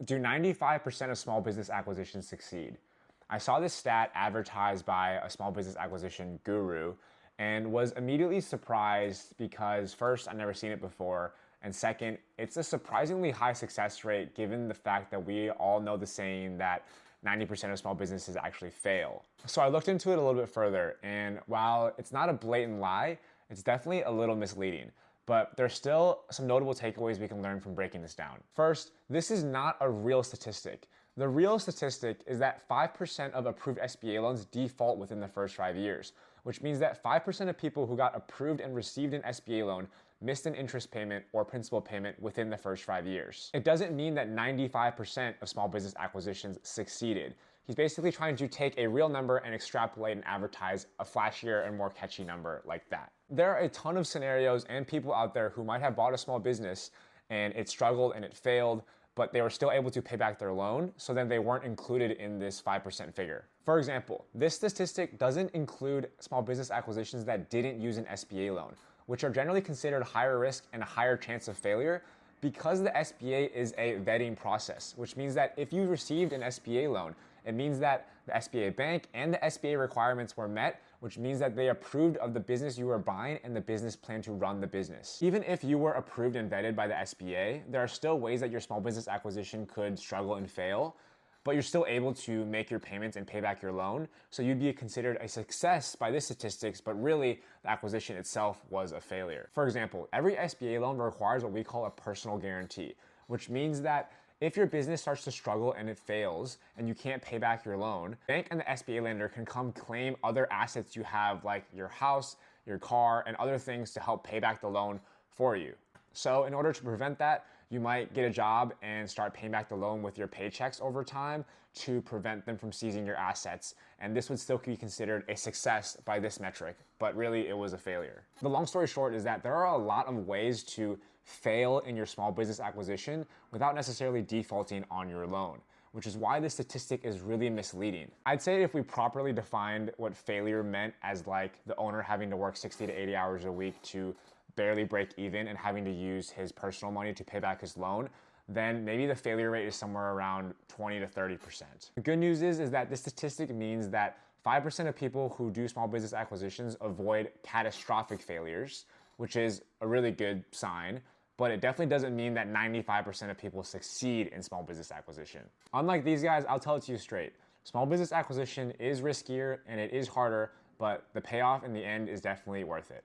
Do 95% of small business acquisitions succeed? I saw this stat advertised by a small business acquisition guru and was immediately surprised because first, I've never seen it before, and second, it's a surprisingly high success rate given the fact that we all know the saying that 90% of small businesses actually fail. So I looked into it a little bit further, and while it's not a blatant lie, it's definitely a little misleading. But there's still some notable takeaways we can learn from breaking this down. First, this is not a real statistic. The real statistic is that 5% of approved SBA loans default within the first 5 years, which means that 5% of people who got approved and received an SBA loan missed an interest payment or principal payment within the first 5 years. It doesn't mean that 95% of small business acquisitions succeeded. He's basically trying to take a real number and extrapolate and advertise a flashier and more catchy number like that. There are a ton of scenarios and people out there who might have bought a small business and it struggled and it failed, but they were still able to pay back their loan, so then they weren't included in this 5% figure. For example, this statistic doesn't include small business acquisitions that didn't use an SBA loan, which are generally considered higher risk and a higher chance of failure because the SBA is a vetting process, which means that if you received an SBA loan, it means that the SBA bank and the SBA requirements were met, which means that they approved of the business you were buying and the business plan to run the business. Even if you were approved and vetted by the SBA, there are still ways that your small business acquisition could struggle and fail, but you're still able to make your payments and pay back your loan. So you'd be considered a success by this statistics, but really the acquisition itself was a failure. For example, every SBA loan requires what we call a personal guarantee, which means that if your business starts to struggle and it fails and you can't pay back your loan, the bank and the SBA lender can come claim other assets you have like your house, your car, and other things to help pay back the loan for you. So in order to prevent that, you might get a job and start paying back the loan with your paychecks over time to prevent them from seizing your assets. And this would still be considered a success by this metric, but really it was a failure. The long story short is that there are a lot of ways to fail in your small business acquisition without necessarily defaulting on your loan, which is why this statistic is really misleading. I'd say if we properly defined what failure meant as like the owner having to work 60 to 80 hours a week to barely break even and having to use his personal money to pay back his loan, then maybe the failure rate is somewhere around 20 to 30%. The good news is that this statistic means that 5% of people who do small business acquisitions avoid catastrophic failures, which is a really good sign, but it definitely doesn't mean that 95% of people succeed in small business acquisition. Unlike these guys, I'll tell it to you straight. Small business acquisition is riskier and it is harder, but the payoff in the end is definitely worth it.